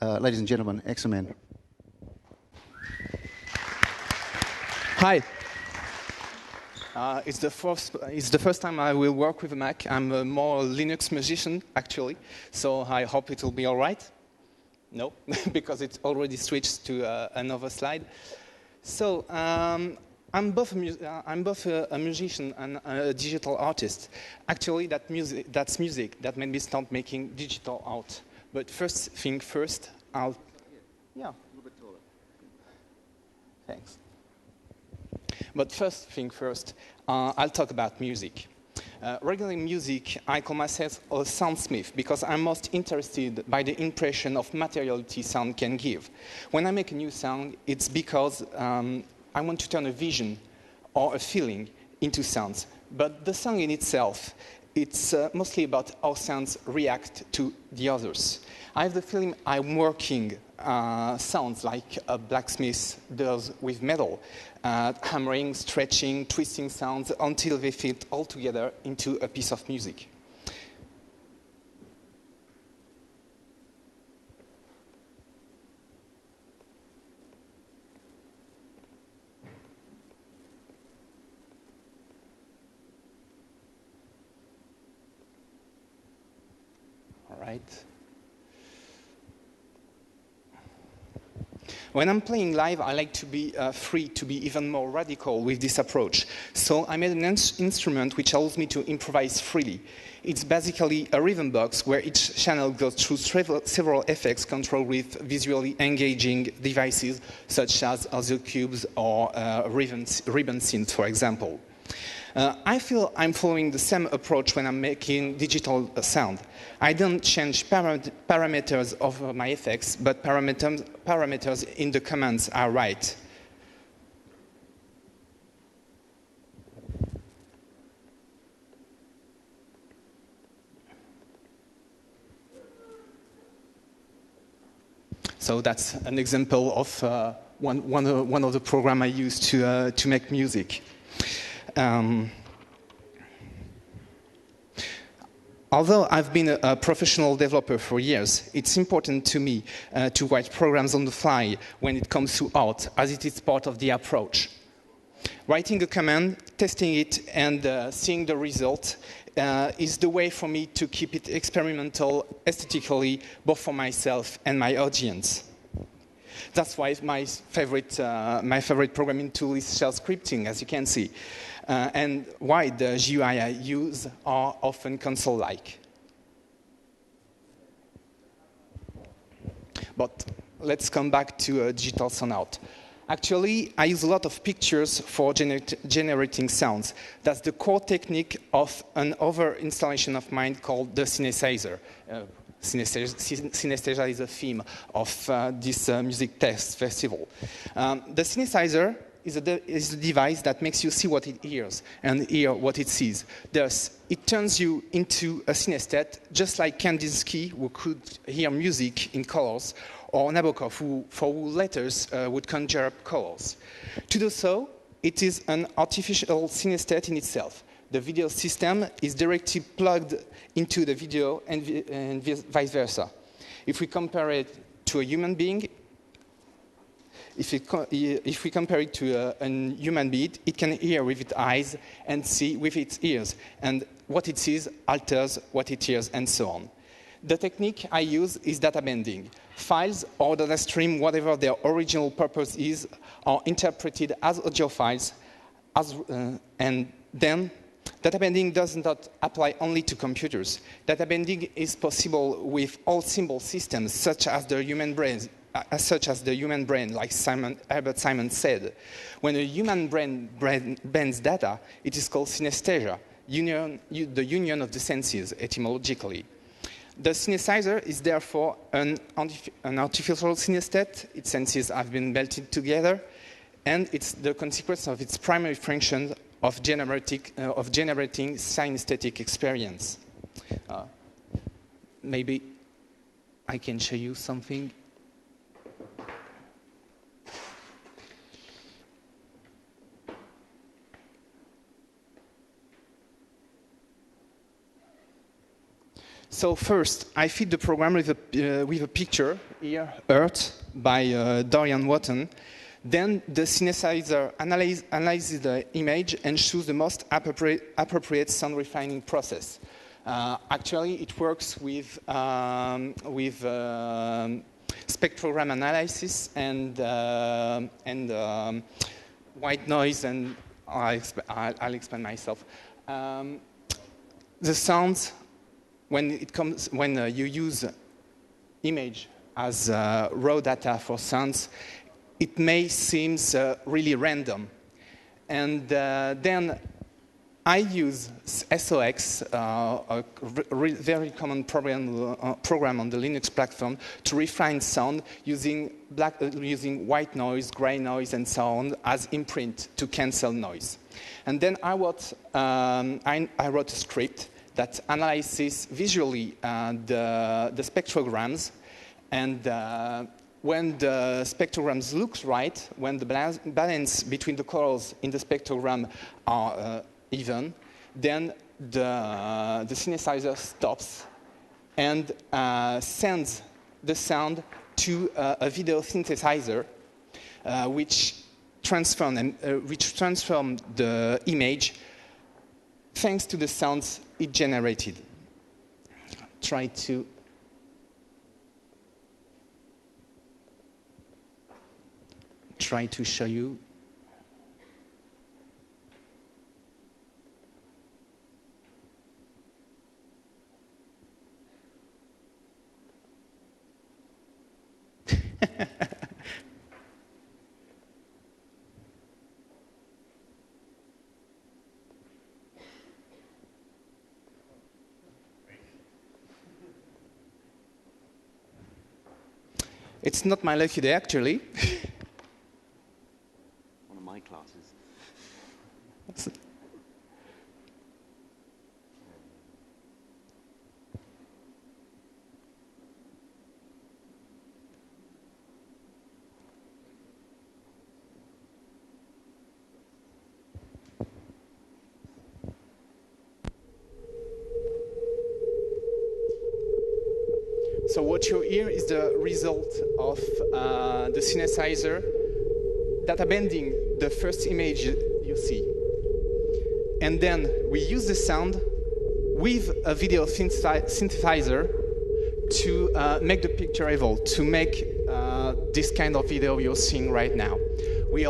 Ladies and gentlemen, Exomène. Hi. It's the first time I will work with a Mac. I'm a more Linux musician, actually, so I hope it will be all right. No, because it's already switched to another slide. So I'm both a musician and a digital artist. Actually, that's music that made me start making digital art. But first thing first, yeah. A little bit taller. Thanks. But first thing first, I'll talk about music. Regarding music, I call myself a soundsmith because I'm most interested by the impression of materiality sound can give. When I make a new sound, it's because I want to turn a vision or a feeling into sounds. But the sound in itself, it's mostly about how sounds react to the others. I have the feeling I'm working sounds like a blacksmith does with metal, hammering, stretching, twisting sounds until they fit all together into a piece of music. All right. When I'm playing live, I like to be free to be even more radical with this approach. So I made an instrument which allows me to improvise freely. It's basically a rhythm box where each channel goes through several effects controlled with visually engaging devices such as audio cubes or ribbon synth, for example. I feel I'm following the same approach when I'm making digital sound. I don't change parameters of my effects, but parameters in the commands are right. So that's an example of one of the programs I use to make music. Although I've been a professional developer for years, it's important to me to write programs on the fly when it comes to art, as it is part of the approach. Writing a command, testing it, and seeing the result is the way for me to keep it experimental aesthetically, both for myself and my audience. That's why my favorite programming tool is shell scripting, as you can see. And why the GUI I use are often console-like. But let's come back to digital sound out. Actually, I use a lot of pictures for generating sounds. That's the core technique of an over-installation of mine called the Synæsizer. Synesthesia is a theme of this music test festival. The Synæsizer is a device that makes you see what it hears and hear what it sees. Thus, it turns you into a synesthete, just like Kandinsky, who could hear music in colors, or Nabokov, for whose letters would conjure up colors. To do so, it is an artificial synesthete in itself. The video system is directly plugged into the video and vice versa. If we compare it to a human being, if we compare it to a human being, it can hear with its eyes and see with its ears. And what it sees alters what it hears, and so on. The technique I use is data bending. Files or data stream, whatever their original purpose is, are interpreted as audio files, and then data bending does not apply only to computers. Data bending is possible with all symbol systems, such as the human brain, like Herbert Simon said. When a human brain bends data, it is called synesthesia, the union of the senses, etymologically. The Synæsizer is therefore an artificial synesthete. Its senses have been melted together, and it's the consequence of its primary function of generating synesthetic experience. Maybe I can show you something. So first, I feed the program with a picture, here, Earth, by Dorian Wotton. Then the Synæsizer analyzes the image and chooses the most appropriate sound refining process. Actually, it works with spectrogram analysis and white noise, and I'll explain myself. The sounds, when you use image as raw data for sounds, it may seem really random. And then I use SOX, a very common program on the Linux platform, to refine sound using white noise, gray noise, and so on as imprint to cancel noise. And then I wrote a script that analyzes visually the spectrograms, and when the spectrograms looks right, when the balance between the colors in the spectrogram are even, then the synthesizer stops and sends the sound to a video synthesizer, which transforms the image thanks to the sounds it generated. Try to show you. It's not my lucky day, actually. One of my classes. So what you hear is the result of the synthesizer data bending the first image you see. And then we use the sound with a video synthesizer to make the picture evolve, to make this kind of video you're seeing right now. We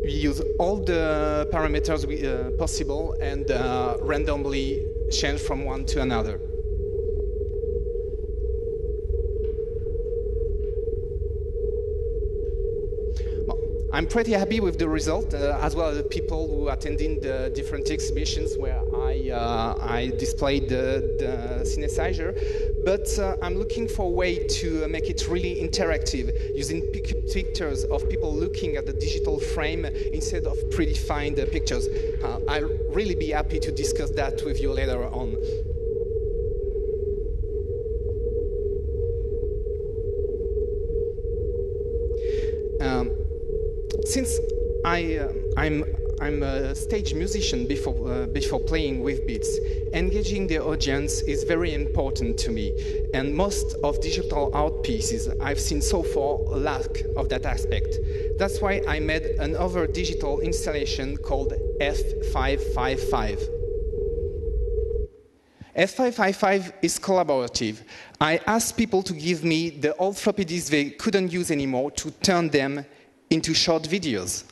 use all the parameters possible and randomly change from one to another. I'm pretty happy with the result, as well as the people who attended the different exhibitions where I displayed the synthesizer. But I'm looking for a way to make it really interactive, using pictures of people looking at the digital frame instead of predefined pictures. I'll really be happy to discuss that with you later on. Since I'm a stage musician before playing with beats, engaging the audience is very important to me. And most of digital art pieces I've seen so far lack of that aspect. That's why I made another digital installation called F555. F555 is collaborative. I asked people to give me the old floppy disks they couldn't use anymore to turn them into short videos.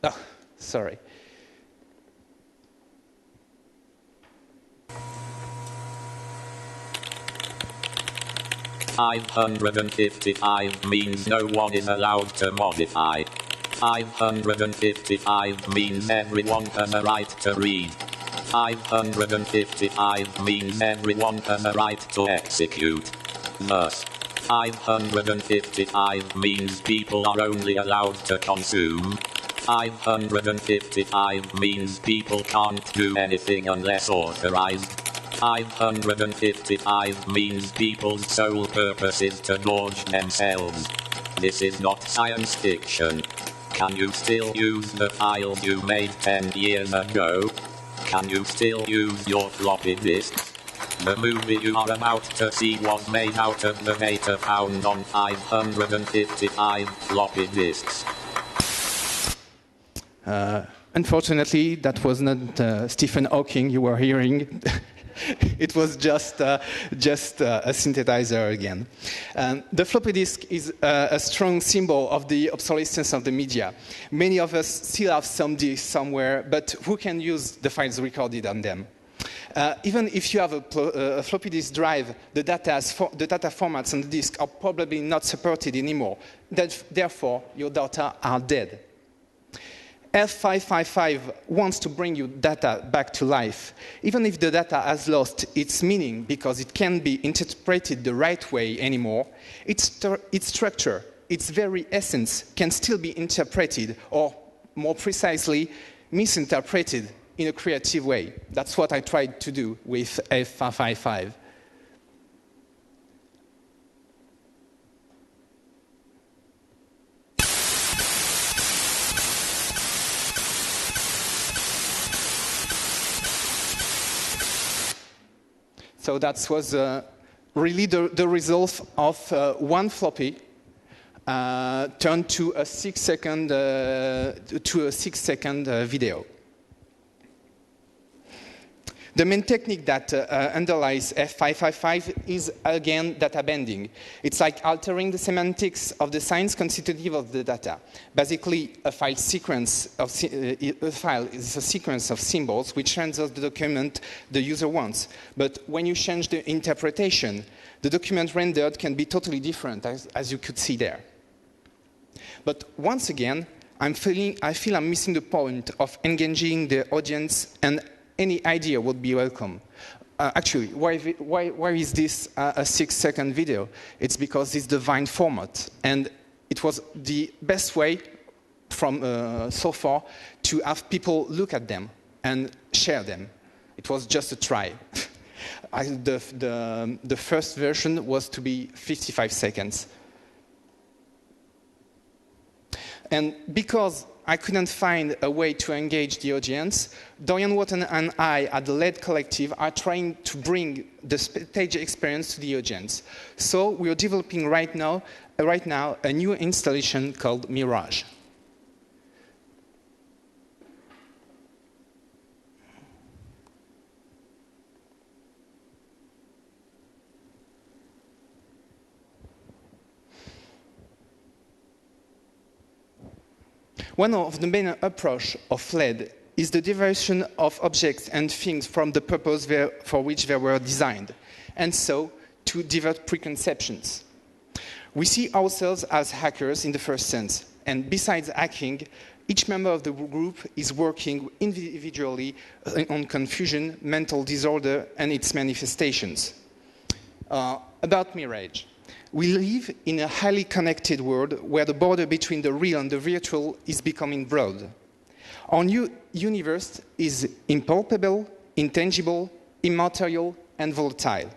Oh, sorry. $555 means no one is allowed to modify. 555 means everyone has a right to read. 555 means everyone has a right to execute. Thus, 555 means people are only allowed to consume. 555 means people can't do anything unless authorized. 555 means people's sole purpose is to gorge themselves. This is not science fiction. Can you still use the files you made 10 years ago? Can you still use your floppy disks? The movie you are about to see was made out of the data found on 555 floppy disks. Unfortunately, that was not Stephen Hawking you were hearing. It was just a synthesizer again. The floppy disk is a strong symbol of the obsolescence of the media. Many of us still have some disks somewhere, but who can use the files recorded on them? Even if you have a floppy disk drive, the data formats on the disk are probably not supported anymore. Therefore, your data are dead. F555 wants to bring your data back to life, even if the data has lost its meaning because it can't be interpreted the right way anymore. Its structure, its very essence, can still be interpreted, or more precisely, misinterpreted in a creative way. That's what I tried to do with F555. So that was really the result of one floppy turned to a 6-second video. The main technique that underlies F555 is, again, data bending. It's like altering the semantics of the signs constitutive of the data. Basically, a file is a sequence of symbols which renders the document the user wants. But when you change the interpretation, the document rendered can be totally different, as you could see there. But once again, I feel I'm missing the point of engaging the audience, and any idea would be welcome. Actually, why is this a 6-second video? It's because it's the Vine format, and it was the best way from so far to have people look at them and share them. It was just a try. The first version was to be 55 seconds. And because I couldn't find a way to engage the audience, Dorian Wotton and I at the LED Collective are trying to bring the stage experience to the audience. So we are developing right now a new installation called Mirage. One of the main approaches of LED is the diversion of objects and things from the purpose for which they were designed, and so to divert preconceptions. We see ourselves as hackers in the first sense, and besides hacking, each member of the group is working individually on confusion, mental disorder, and its manifestations. About Mirage. We live in a highly connected world where the border between the real and the virtual is becoming broad. Our new universe is impalpable, intangible, immaterial, and volatile.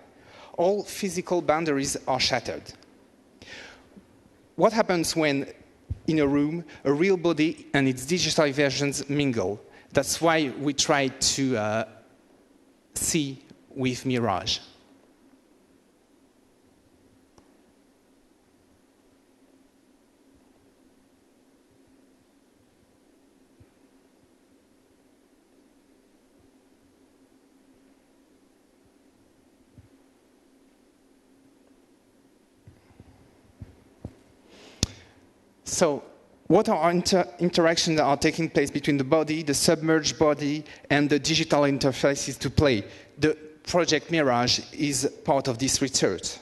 All physical boundaries are shattered. What happens when, in a room, a real body and its digital versions mingle? That's why we try to see with Mirage. So, what are interactions that are taking place between the body, the submerged body, and the digital interfaces to play? The project Mirage is part of this research.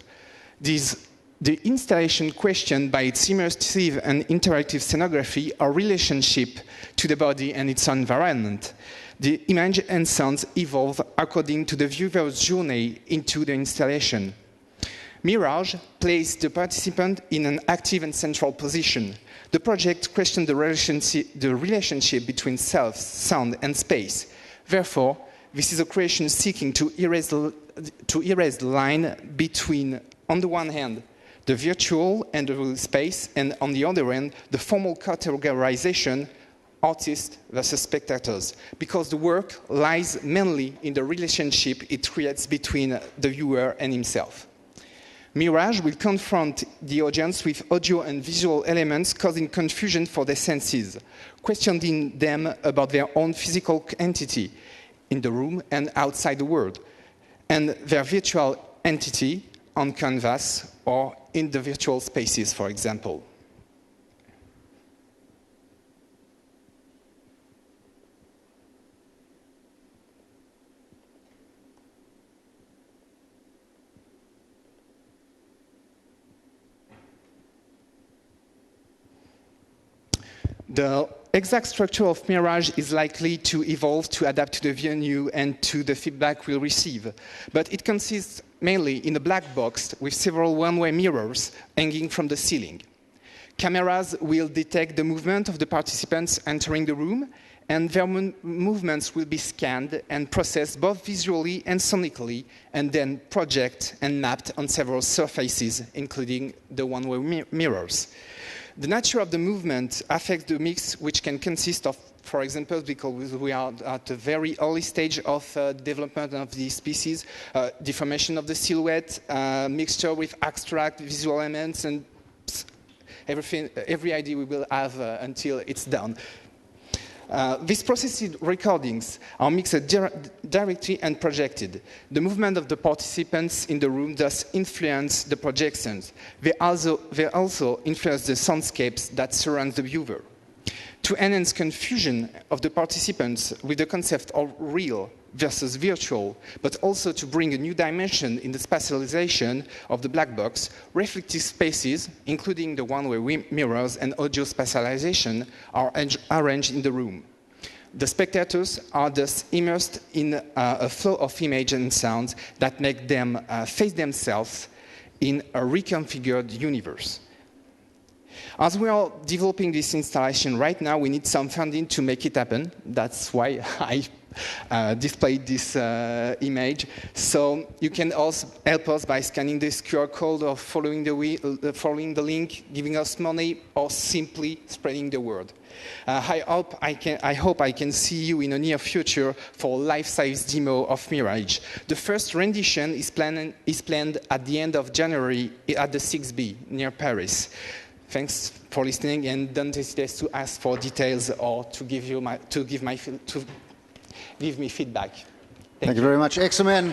The installation questioned by its immersive and interactive scenography are relationship to the body and its environment. The image and sounds evolve according to the viewer's journey into the installation. Mirage placed the participant in an active and central position. The project questioned the relationship between self, sound, and space. Therefore, this is a creation seeking to erase the line between, on the one hand, the virtual and the real space, and on the other end, the formal categorization, artists versus spectators, because the work lies mainly in the relationship it creates between the viewer and himself. Mirage will confront the audience with audio and visual elements causing confusion for their senses, questioning them about their own physical entity in the room and outside the world, and their virtual entity on canvas or in the virtual spaces, for example. The exact structure of Mirage is likely to evolve to adapt to the venue and to the feedback we'll receive. But it consists mainly in a black box with several one-way mirrors hanging from the ceiling. Cameras will detect the movement of the participants entering the room, and their movements will be scanned and processed both visually and sonically, and then project and mapped on several surfaces, including the one-way mirrors. The nature of the movement affects the mix, which can consist of, for example, because we are at a very early stage of development of these species, deformation of the silhouette, mixture with abstract visual elements, and every idea we will have until it's done. These processed recordings are mixed directly and projected. The movement of the participants in the room thus influence the projections. They also influence the soundscapes that surround the viewer. To enhance confusion of the participants with the concept of real versus virtual, but also to bring a new dimension in the spatialization of the black box, reflective spaces, including the one-way mirrors and audio spatialization, are arranged in the room. The spectators are thus immersed in a flow of image and sounds that make them face themselves in a reconfigured universe. As we are developing this installation right now, we need some funding to make it happen. That's why I displayed this image. So you can also help us by scanning this QR code or following the link, giving us money, or simply spreading the word. I hope I can see you in the near future for a life-size demo of Mirage. The first rendition is planned at the end of January at the 6B near Paris. Thanks for listening, and don't hesitate to ask for details or to give me feedback. Thank you very much, Exomène.